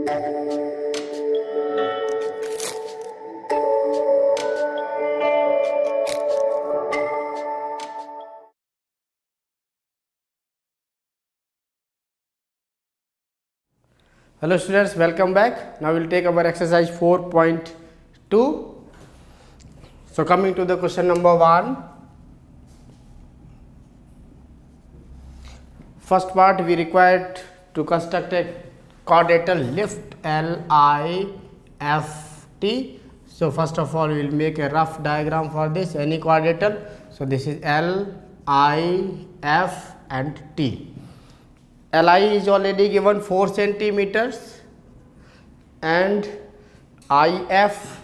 Hello students, welcome back. Now we will take our exercise 4.2. So coming to the question number 1. First part, we required to construct a quadrilateral lift LIFT. So first of all, we will make a rough diagram for this, any quadrilateral. So this is L, I, F and T. Li is already given 4 centimeters and IF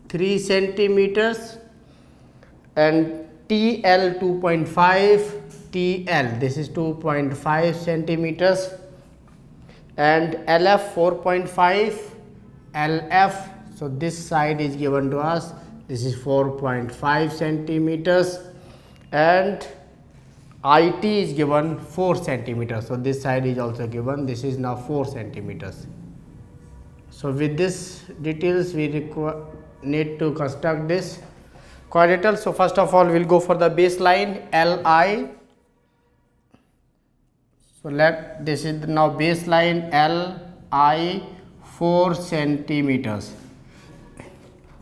3 centimeters and TL 2.5, TL this is 2.5 centimeters and LF 4.5, LF, so this side is given to us, this is 4.5 centimeters and IT is given 4 centimeters. So this side is also given, this is now 4 centimeters. So with this details we need to construct this quadrilateral. So first of all we will go for the baseline LI. So this is now baseline LI 4 centimeters.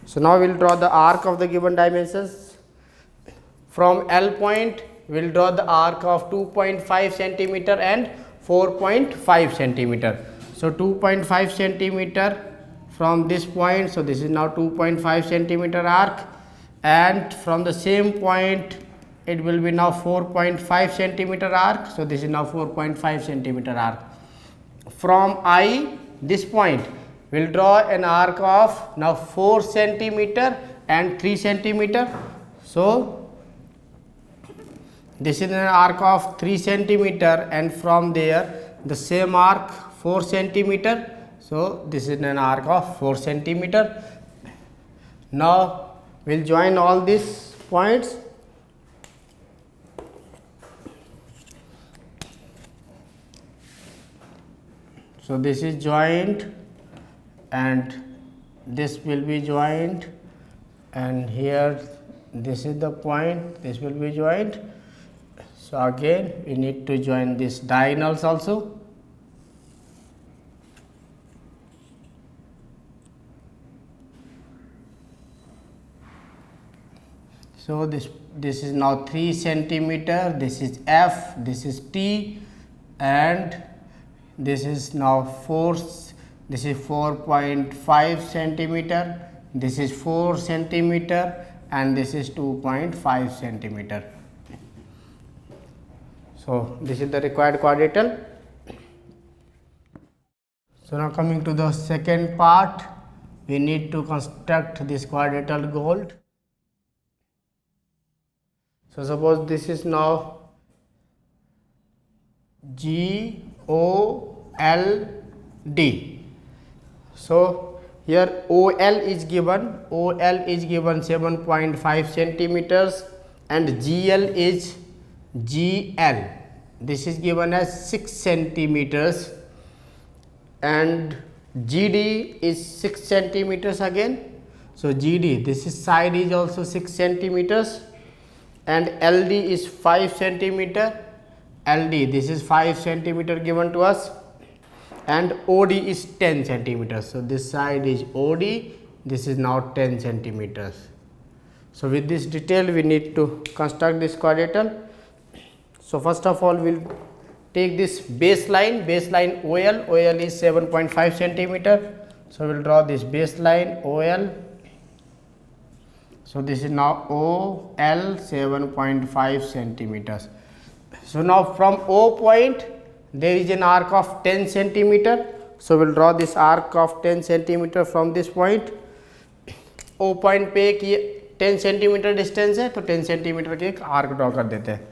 So now we will draw the arc of the given dimensions. From L point we will draw the arc of 2.5 centimeter and 4.5 centimeter. So 2.5 centimeter from this point, so this is now 2.5 centimeter arc, and from the same point it will be now 4.5 centimeter arc. So this is now 4.5 centimeter arc. From I, this point, we will draw an arc of now 4 centimeter and 3 centimeter. So this is an arc of 3 centimeter and from there the same arc 4 centimeter. So this is an arc of 4 centimeter. Now we will join all these points. So this is joined and this will be joined, and here this is the point, this will be joined. So again we need to join these diagonals also. So this is now 3 centimeter, this is F, this is T, and this is now 4, this is 4.5 centimeter, this is 4 centimeter and this is 2.5 centimeter. So this is the required quadrilateral. So now coming to the second part, we need to construct this quadrilateral gold. So suppose this is now GOLD. So here OL is given 7.5 centimeters and GL is GL, this is given as 6 centimeters and GD is 6 centimeters again. So GD, this is side is also 6 centimeters and LD is 5 centimeter, LD this is 5 centimeter given to us, and OD is 10 centimeters. So this side is OD, this is now 10 centimeters. So with this detail we need to construct this quadrilateral. So first of all we will take this baseline OL, OL is 7.5 centimeter. So we will draw this baseline OL. So this is now OL 7.5 centimeters. So now from O point there is an arc of 10 centimeter. So we will draw this arc of 10 centimeter from this point. O point पे कि 10 centimetre distance है तो 10 centimetre के एक arc draw कर देते हैं.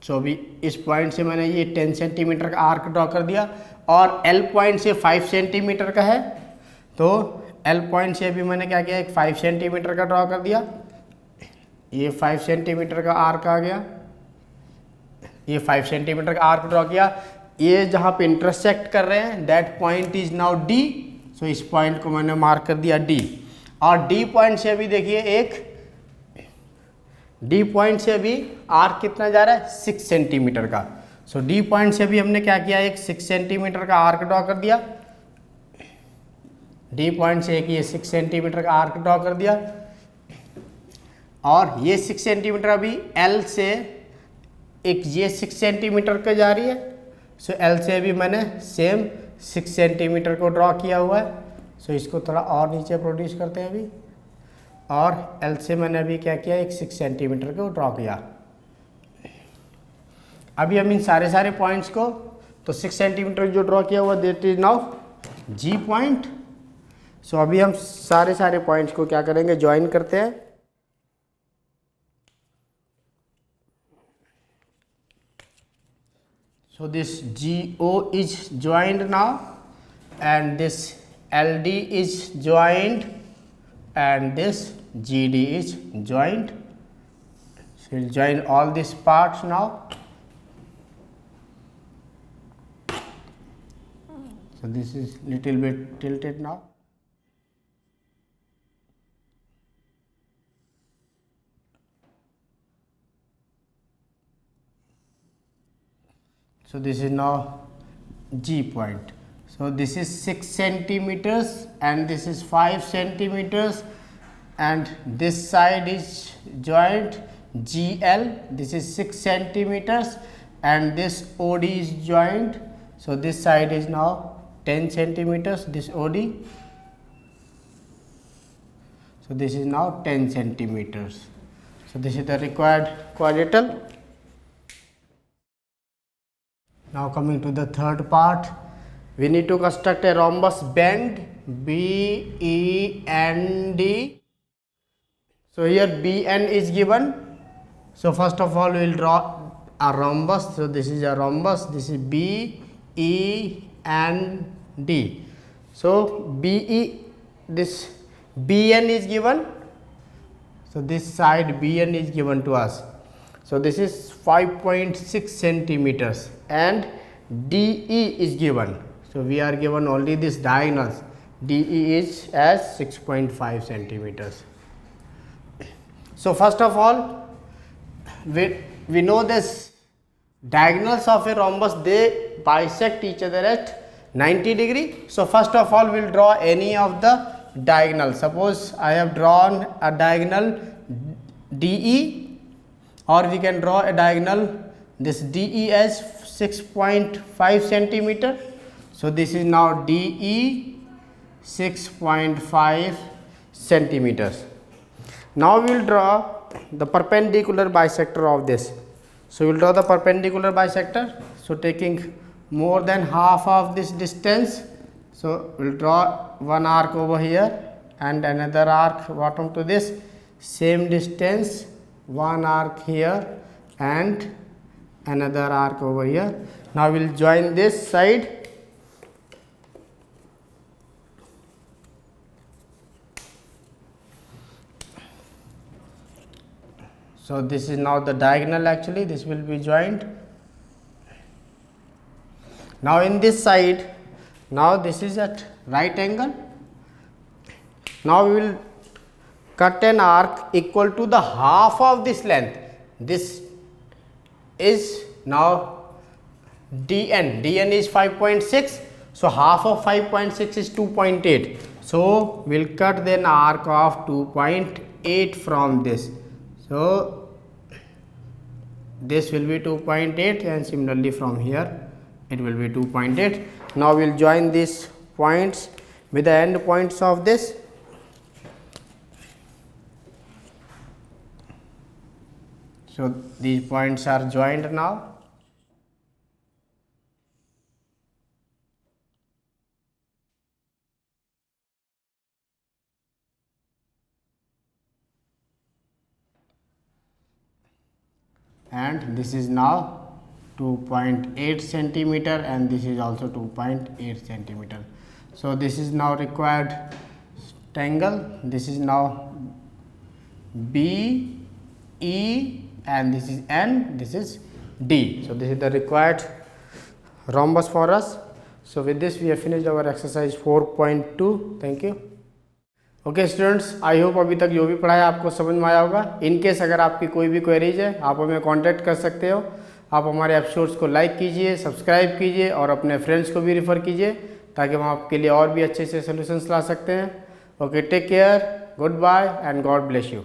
सो अभी इस पॉइंट से मैंने ये 10 सेंटीमीटर का आर्क ड्रॉ कर दिया और एल पॉइंट से 5 सेंटीमीटर का है तो एल पॉइंट से अभी मैंने क्या किया, एक 5 सेंटीमीटर का ड्रॉ कर दिया. ये 5 सेंटीमीटर का आर्क आ गया. ये 5 सेंटीमीटर का आर्क ड्रॉ किया, ये जहाँ पे इंटरसेक्ट कर रहे हैं that point is now D, so इस पॉइंट को मैंने मार्क कर दिया डी। और डी पॉइंट से अभी देखिए एक डी पॉइंट से अभी आर्क कितना जा रहा है 6 सेंटीमीटर का। सो डी पॉइंट से अभी हमने क्या किया, एक 6 सेंटीमीटर का आर्क ड्रॉ कर दिया। डी पॉइंट से एक ये 6 सेंटीमीटर का आर्क ड्रॉ कर दिया, और ये 6 सेंटीमीटर अभी एल से एक ये 6 सेंटीमीटर का जा रही है। सो एल से अभी मैंने सेम 6 सेंटीमीटर को ड्रॉ किया हुआ है। सो इसको थोड़ा और नीचे प्रोड्यूस करते हैं अभी, और एल से मैंने अभी क्या किया, एक 6 सेंटीमीटर को ड्रॉ किया। अभी हम इन सारे पॉइंट्स को, तो 6 सेंटीमीटर जो ड्रॉ किया हुआ that is now G point. So अभी हम सारे पॉइंट्स को क्या करेंगे, ज्वाइन करते हैं। So this GO is joined now, and this LD is joined, and this GD is joined. So we'll join all these parts now. So this is little bit tilted now. So this is now G point. So this is 6 centimeters and this is 5 centimeters, and this side is joint GL. This is 6 centimeters and this OD is joint. So this side is now 10 centimeters, this OD. So this is now 10 centimeters. So this is the required quadrilateral. Now coming to the third part, we need to construct a rhombus bend BEND. So here BN is given. So first of all we will draw a rhombus. So this is a rhombus, this is BEND. So this BN is given. So this side BN is given to us. So this is 5.6 centimeters and DE is given. So we are given only this diagonals. DE is as 6.5 centimeters. So first of all, we know this diagonals of a rhombus, they bisect each other at 90 degree. So first of all, we will draw any of the diagonals. Suppose I have drawn a diagonal DE, or we can draw a diagonal this DE as 6.5 centimeter. So this is now DE 6.5 centimeters. Now we will draw the perpendicular bisector of this. So we will draw the perpendicular bisector. So taking more than half of this distance, so we will draw one arc over here and another arc bottom to this, same distance, one arc here and another arc over here. Now we will join this side. So this is now the diagonal, actually this will be joined. Now in this side, now this is at right angle. Now we will cut an arc equal to the half of this length. This is now DN. DN is 5.6. So half of 5.6 is 2.8. So we will cut then arc of 2.8 from this. So this will be 2.8 and similarly from here it will be 2.8. Now we will join these points with the end points of this. So these points are joined now. And this is now 2.8 centimeter and this is also 2.8 centimeter. So this is now required triangle. This is now B, E and this is N, this is D. So this is the required rhombus for us. So with this we have finished our exercise 4.2. Thank you. Okay students, I hope अभी तक जो भी पढ़ाया आपको समझ में आया होगा। इनकेस अगर आपकी कोई भी क्वेरीज है आप हमें कांटेक्ट कर सकते हो। आप हमारे एपिसोड्स को लाइक कीजिए, सब्सक्राइब कीजिए और अपने फ्रेंड्स को भी रिफ़र कीजिए ताकि हम आपके लिए और भी अच्छे से सोल्यूशंस ला सकते हैं। Okay, take care, goodbye and God bless you.